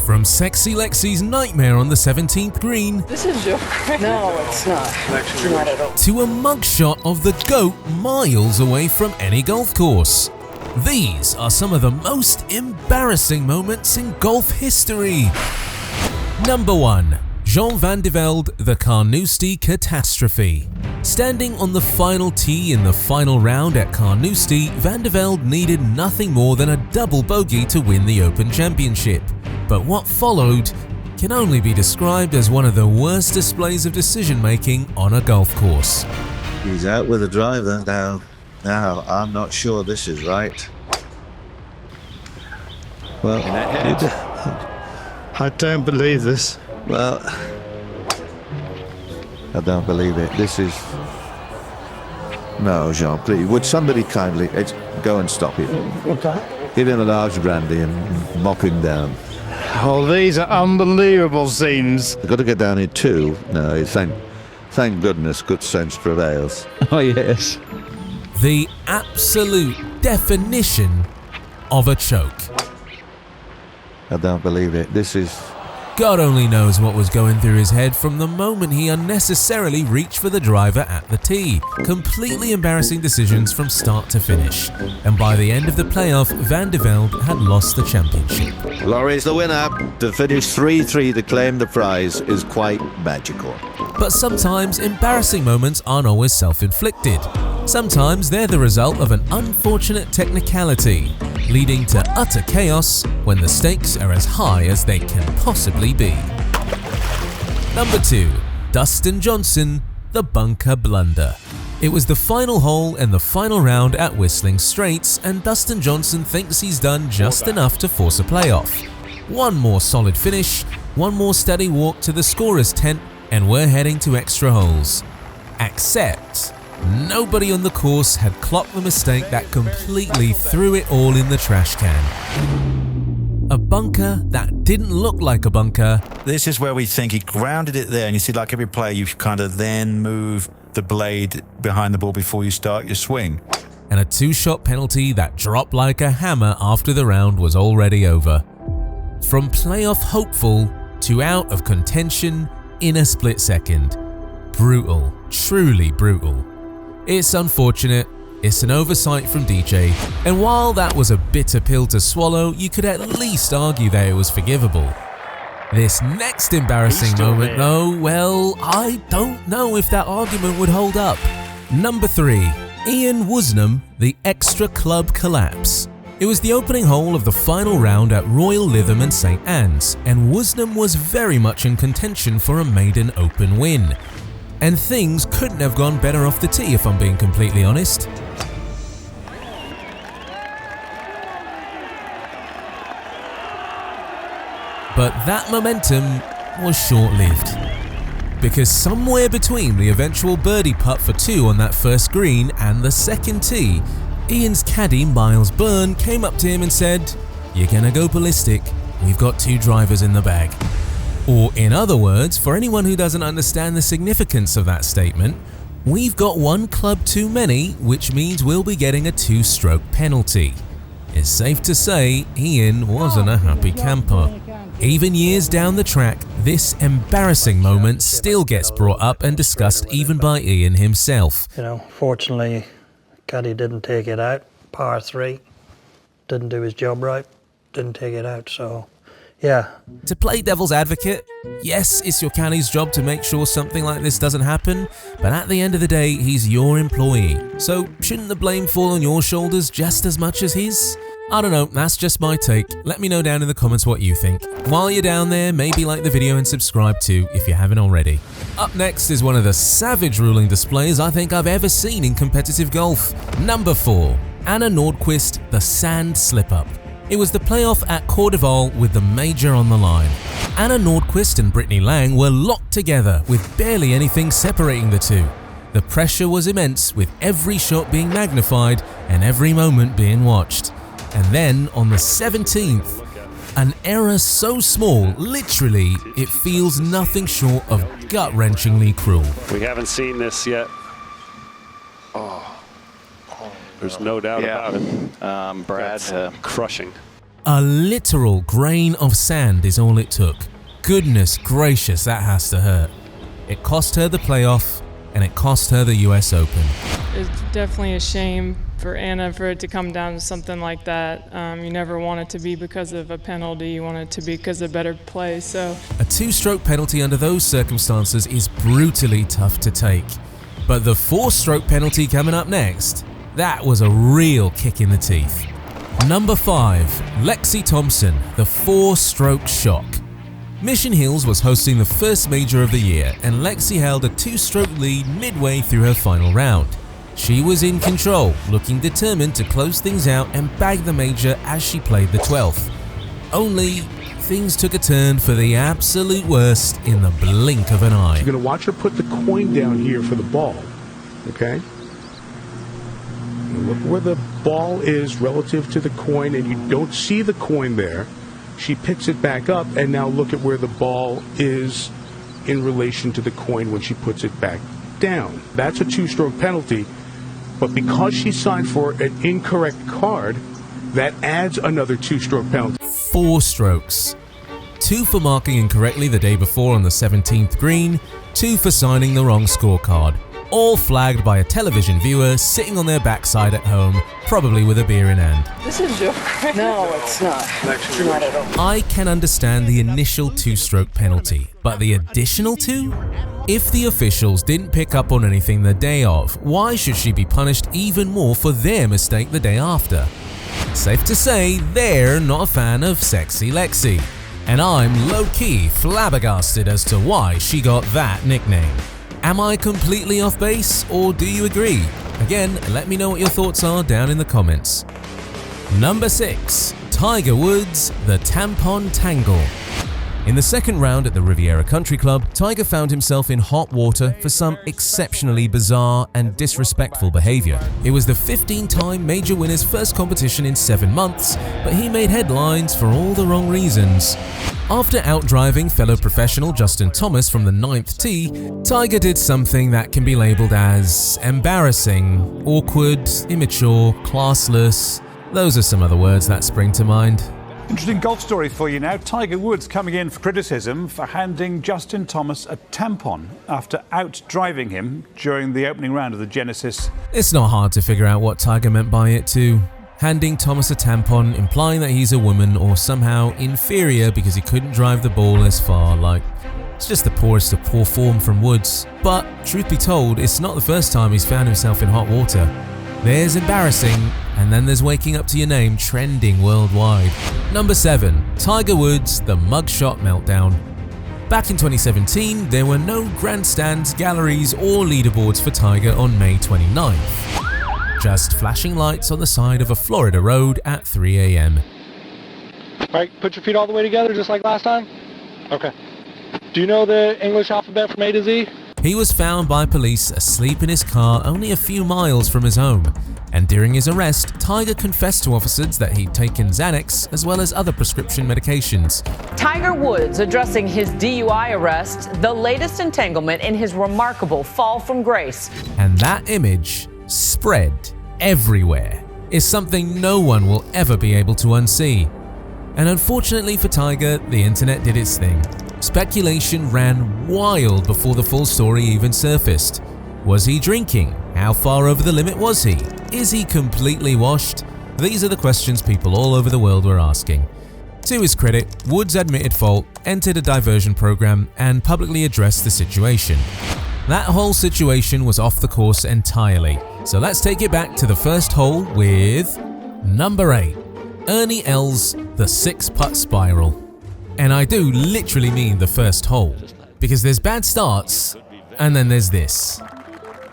From sexy Lexi's nightmare on the 17th green This is your No, it's not. It's not at all. to a mugshot of the GOAT miles away from any golf course. These are some of the most embarrassing moments in golf history. Number 1. Jean van de Velde, the Carnoustie catastrophe. Standing on the final tee in the final round at Carnoustie, van de Velde needed nothing more than a double bogey to win the Open Championship. But what followed can only be described as one of the worst displays of decision-making on a golf course. He's out with a driver now. Now, I'm not sure this is right. Well, I don't believe this. well, I don't believe it. This is... No, Jean, please. Would somebody kindly go and stop it? What's that? Give him a large brandy and mop him down. Oh, these are unbelievable scenes. I've got to get down here too. No, thank goodness good sense prevails. Oh, yes. The absolute definition of a choke. I don't believe it. This is... God only knows what was going through his head from the moment he unnecessarily reached for the driver at the tee. Completely embarrassing decisions from start to finish. And by the end of the playoff, van de Velde had lost the championship. Laurie's the winner. To finish 3-3 to claim the prize is quite magical. But sometimes embarrassing moments aren't always self-inflicted. Sometimes they're the result of an unfortunate technicality, leading to utter chaos when the stakes are as high as they can possibly be. Number 2. Dustin Johnson, the bunker blunder. It was the final hole and the final round at Whistling Straits, and Dustin Johnson thinks he's done just enough to force a playoff. One more solid finish, one more steady walk to the scorer's tent, and we're heading to extra holes. Except nobody on the course had clocked the mistake that completely threw it all in the trash can. A bunker that didn't look like a bunker. This is where we think he grounded it there, and you see, like every player, you kind of then move the blade behind the ball before you start your swing. And a 2-shot penalty that dropped like a hammer after the round was already over. From playoff hopeful to out of contention in a split second. Brutal, truly brutal. It's unfortunate, it's an oversight from DJ, and while that was a bitter pill to swallow, you could at least argue that it was forgivable. This next embarrassing moment though, well, I don't know if that argument would hold up. Number 3. Ian Woosnam, the extra club collapse. It was the opening hole of the final round at Royal Lytham and St Anne's, and Woosnam was very much in contention for a maiden Open win. And things couldn't have gone better off the tee if I'm being completely honest. But that momentum was short-lived. Because somewhere between the eventual birdie putt for 2 on that first green and the second tee, Ian's caddy Miles Byrne came up to him and said, "You're gonna go ballistic, we've got 2 drivers in the bag." Or in other words, for anyone who doesn't understand the significance of that statement, we've got 1 club too many, which means we'll be getting a 2-stroke penalty. It's safe to say Ian wasn't a happy camper. Even years down the track, this embarrassing moment still gets brought up and discussed even by Ian himself. You know, fortunately, caddy didn't take it out. Par 3, didn't do his job right, didn't take it out, so yeah. To play devil's advocate, yes, it's your caddy's job to make sure something like this doesn't happen, but at the end of the day, he's your employee. So shouldn't the blame fall on your shoulders just as much as his? I don't know, that's just my take. Let me know down in the comments what you think. While you're down there, maybe like the video and subscribe too if you haven't already. Up next is one of the savage ruling displays I think I've ever seen in competitive golf. Number 4. Anna Nordquist, the sand slip-up. It was the playoff at Cordeval with the major on the line. Anna Nordquist and Brittany Lang were locked together with barely anything separating the two. The pressure was immense, with every shot being magnified and every moment being watched. And then on the 17th, an error so small, literally, it feels nothing short of gut-wrenchingly cruel. We haven't seen this yet. There's no doubt about it. Brad, crushing. A literal grain of sand is all it took. Goodness gracious, that has to hurt. It cost her the playoff, and it cost her the US Open. It's definitely a shame for Anna for it to come down to something like that. You never want it to be because of a penalty, you want it to be because of better play. So a two-stroke penalty under those circumstances is brutally tough to take. But the four-stroke penalty coming up next, that was a real kick in the teeth. Number 5, Lexi Thompson, the four-stroke shock. Mission Hills was hosting the first major of the year, and Lexi held a two-stroke lead midway through her final round. She was in control, looking determined to close things out and bag the major as she played the 12th. Only, things took a turn for the absolute worst in the blink of an eye. You're going to watch her put the coin down here for the ball, okay? And look where the ball is relative to the coin, and you don't see the coin there. She picks it back up, and now look at where the ball is in relation to the coin when she puts it back down. That's a two-stroke penalty, but because she signed for an incorrect card, that adds another two-stroke penalty. 4 strokes. 2 for marking incorrectly the day before on the 17th green, 2 for signing the wrong scorecard. All flagged by a television viewer sitting on their backside at home, probably with a beer in hand. This is your... No, it's not. It's not at all. I can understand the initial two-stroke penalty, but the additional 2? If the officials didn't pick up on anything the day of, why should she be punished even more for their mistake the day after? Safe to say, they're not a fan of Sexy Lexi, and I'm low-key flabbergasted as to why she got that nickname. Am I completely off base, or do you agree? Again, let me know what your thoughts are down in the comments. Number 6. Tiger Woods, the Tampon Tangle. In the second round at the Riviera Country Club, Tiger found himself in hot water for some exceptionally bizarre and disrespectful behavior. It was the 15-time major winner's first competition in 7 months, but he made headlines for all the wrong reasons. After outdriving fellow professional Dustin Thomas from the 9th tee, Tiger did something that can be labeled as embarrassing, awkward, immature, classless. Those are some other words that spring to mind. Interesting golf story for you now. Tiger Woods coming in for criticism for handing Justin Thomas a tampon after out-driving him during the opening round of the Genesis. It's not hard to figure out what Tiger meant by it too. Handing Thomas a tampon, implying that he's a woman or somehow inferior because he couldn't drive the ball as far, like, it's just the poorest of poor form from Woods. But, truth be told, it's not the first time he's found himself in hot water. There's embarrassing, and then there's waking up to your name trending worldwide. Number 7. Tiger Woods, the mugshot meltdown. Back in 2017, there were no grandstands, galleries, or leaderboards for Tiger on May 29th. Just flashing lights on the side of a Florida road at 3 a.m. All right, put your feet all the way together just like last time? Okay. Do you know the English alphabet from A to Z? He was found by police asleep in his car only a few miles from his home, and during his arrest, Tiger confessed to officers that he'd taken Xanax as well as other prescription medications. Tiger Woods addressing his DUI arrest, the latest entanglement in his remarkable fall from grace. And that image, spread everywhere, is something no one will ever be able to unsee. And unfortunately for Tiger, the internet did its thing. Speculation ran wild before the full story even surfaced. Was he drinking? How far over the limit was he? Is he completely washed? These are the questions people all over the world were asking. To his credit, Woods admitted fault, entered a diversion program, and publicly addressed the situation. That whole situation was off the course entirely, so let's take it back to the first hole with number 8. Ernie Els, the six-putt spiral. And I do literally mean the first hole, because there's bad starts, and then there's this.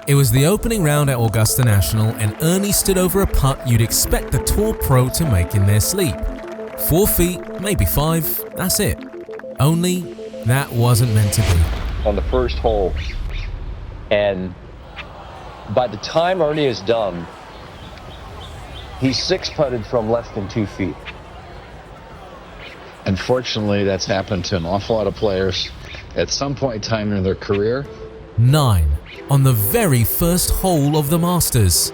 It was the opening round at Augusta National, and Ernie stood over a putt you'd expect the tour pro to make in their sleep. 4 feet, maybe 5, that's it. Only, that wasn't meant to be. On the first hole, and by the time Ernie is done, he's six-putted from less than 2 feet. Unfortunately, that's happened to an awful lot of players at some point in time in their career. 9. On the very first hole of the Masters.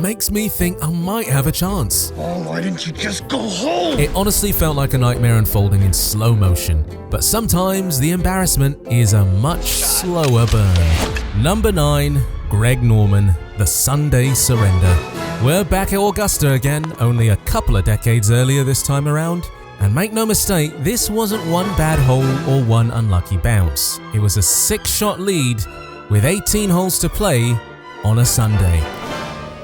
makes me think I might have a chance. Oh, why didn't you just go home? It honestly felt like a nightmare unfolding in slow motion, but sometimes the embarrassment is a much slower burn. Number 9, Greg Norman, the Sunday Surrender. We're back at Augusta again, only a couple of decades earlier this time around. And make no mistake, this wasn't one bad hole or one unlucky bounce. It was a 6-shot lead with 18 holes to play on a Sunday.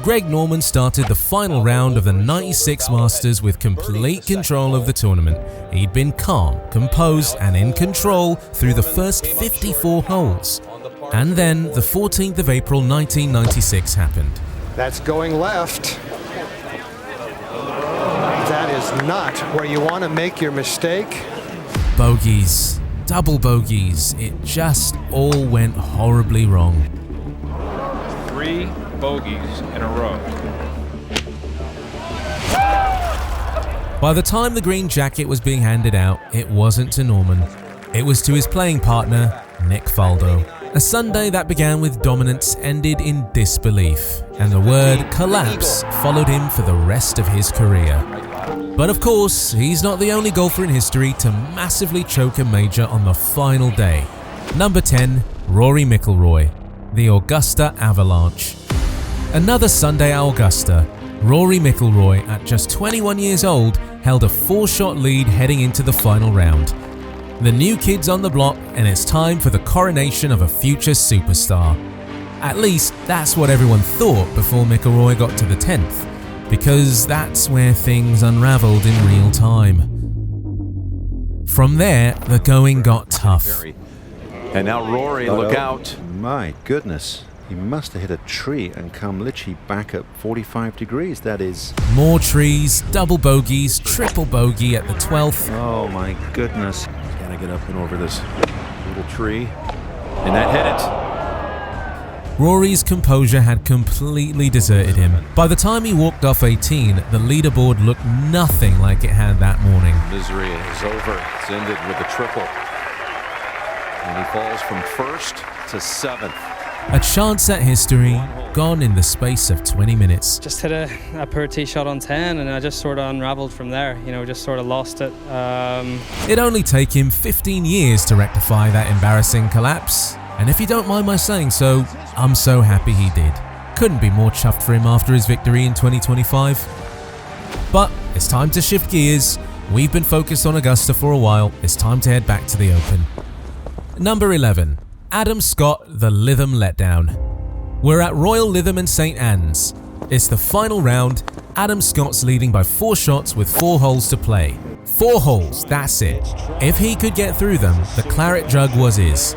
Greg Norman started the final round of the 96 Masters with complete control of the tournament. He'd been calm, composed and in control through the first 54 holes. And then the 14th of April 1996 happened. That's going left. That is not where you want to make your mistake. Bogeys, double bogeys, it just all went horribly wrong. 3 bogeys in a row. By the time the green jacket was being handed out, it wasn't to Norman. It was to his playing partner, Nick Faldo. A Sunday that began with dominance ended in disbelief, and the word collapse followed him for the rest of his career. But of course, he's not the only golfer in history to massively choke a major on the final day. Number 10, Rory McIlroy, the Augusta Avalanche. Another Sunday at Augusta, Rory McIlroy, at just 21 years old, held a 4-shot lead heading into the final round. The new kid's on the block, and it's time for the coronation of a future superstar. At least, that's what everyone thought before McIlroy got to the 10th, because that's where things unraveled in real time. From there, the going got tough. And now Rory, look out. My goodness. He must have hit a tree and come literally back at 45 degrees. That is... More trees, double bogeys, triple bogey at the 12th. Oh my goodness. Gotta get up and over this little tree. And that hit it. Rory's composure had completely deserted him. By the time he walked off 18, the leaderboard looked nothing like it had that morning. Misery is over. It's ended with a triple. And he falls from 1st to 7th. A chance at history, gone in the space of 20 minutes. Just hit a poor tee shot on 10 and I just sort of unraveled from there, just sort of lost it. It'd only take him 15 years to rectify that embarrassing collapse. And if you don't mind my saying so, I'm so happy he did. Couldn't be more chuffed for him after his victory in 2025. But it's time to shift gears. We've been focused on Augusta for a while. It's time to head back to the Open. Number 11. Adam Scott, the Lytham Letdown. We're at Royal Lytham and St Anne's. It's the final round. Adam Scott's leading by 4 shots with 4 holes to play. 4 holes, that's it. If he could get through them, the claret jug was his.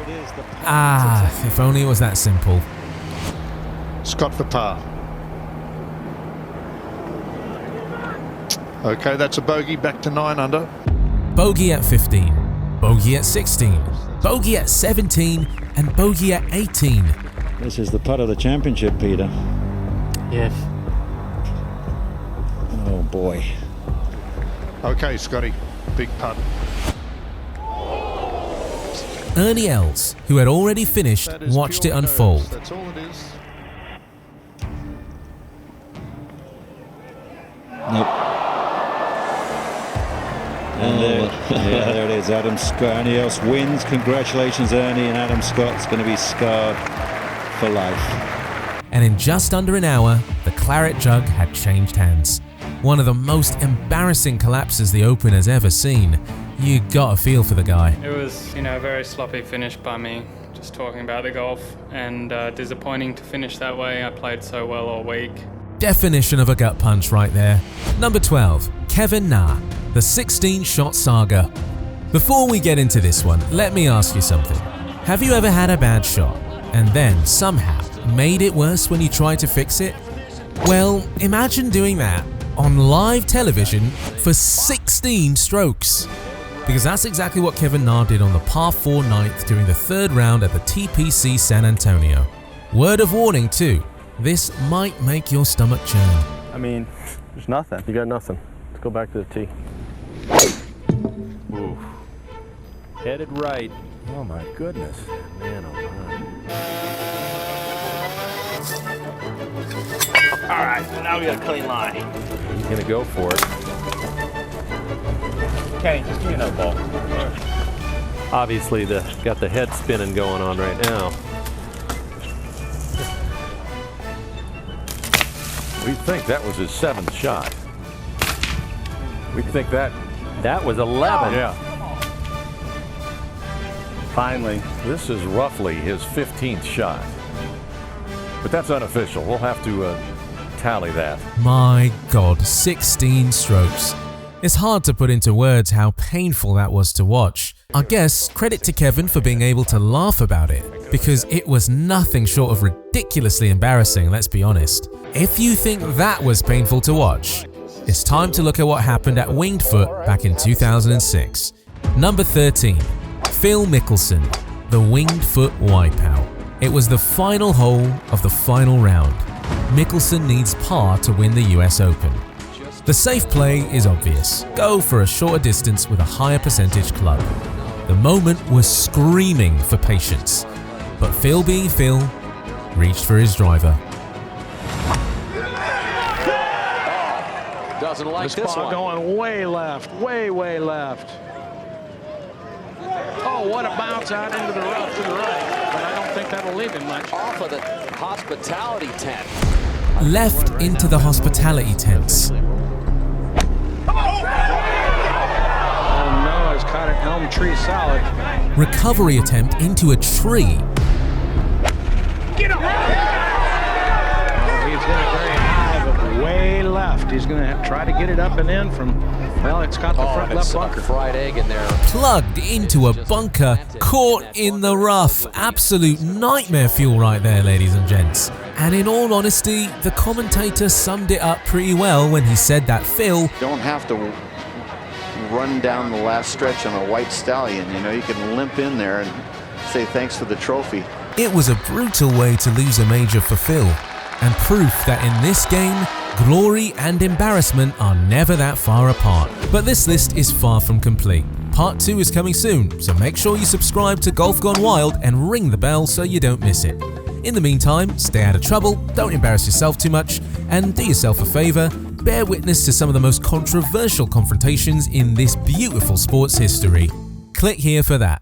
If only it was that simple. Scott for par. Okay, that's a bogey, back to 9 under. Bogey at 15, bogey at 16, bogey at 17, and bogey at 18. This is the putt of the championship, Peter. Yes. Oh boy. Okay, Scotty, big putt. Ernie Els, who had already finished, watched it unfold. That's all it is. Nope. And there it is. Adam Scott. Ernie Els wins. Congratulations, Ernie, and Adam Scott's going to be scarred for life. And in just under an hour, the claret jug had changed hands. One of the most embarrassing collapses the Open has ever seen. You got a feel for the guy. It was, a very sloppy finish by me, just talking about the golf, and disappointing to finish that way. I played so well all week. Definition of a gut punch right there. Number 12, Kevin Na, the 16-shot saga. Before we get into this one, let me ask you something. Have you ever had a bad shot and then somehow made it worse when you tried to fix it? Well, imagine doing that on live television for 16 strokes. Because that's exactly what Kevin Na did on the par 4 ninth during the 3rd round at the TPC San Antonio. Word of warning too, this might make your stomach churn. I mean, there's nothing. You got nothing. Let's go back to the tee. Ooh. Headed right. Oh my goodness. Man, oh man. All right, now we got a clean line. He's going to go for it. Okay, just give me another ball. Obviously, got the head spinning going on right now. We think that was his 7th shot. We think that was 11. Yeah. Finally. This is roughly his 15th shot. But that's unofficial. We'll have to tally that. My God, 16 strokes. It's hard to put into words how painful that was to watch. I guess credit to Kevin for being able to laugh about it, because it was nothing short of ridiculously embarrassing, let's be honest. If you think that was painful to watch, it's time to look at what happened at Winged Foot back in 2006. Number 13, Phil Mickelson, the Winged Foot wipeout. It was the final hole of the final round. Mickelson needs par to win the US Open. The safe play is obvious. Go for a shorter distance with a higher percentage club. The moment was screaming for patience, but Phil being Phil, reached for his driver. Doesn't like this ball one. going way left, way left. Oh, what a bounce out into the rough to the right. But I don't think that'll leave him much. Off of the hospitality tent. Left into the hospitality tents. Oh no, it's caught an elm tree solid. Recovery attempt into a tree. Get up! Oh, he's hit it very high, but way left. He's going to try to get it up and in from, well, it's got the front left bunker. Fried egg in there. Plugged into a bunker, caught in the rough. Absolute nightmare fuel right there, ladies and gents. And in all honesty, the commentator summed it up pretty well when he said that Phil don't have to run down the last stretch on a white stallion. You know, you can limp in there and say thanks for the trophy. It was a brutal way to lose a major for Phil, and proof that in this game, glory and embarrassment are never that far apart. But this list is far from complete. Part 2 is coming soon, so make sure you subscribe to Golf Gone Wild and ring the bell so you don't miss it. In the meantime, stay out of trouble, don't embarrass yourself too much, and do yourself a favor, bear witness to some of the most controversial confrontations in this beautiful sport's history. Click here for that.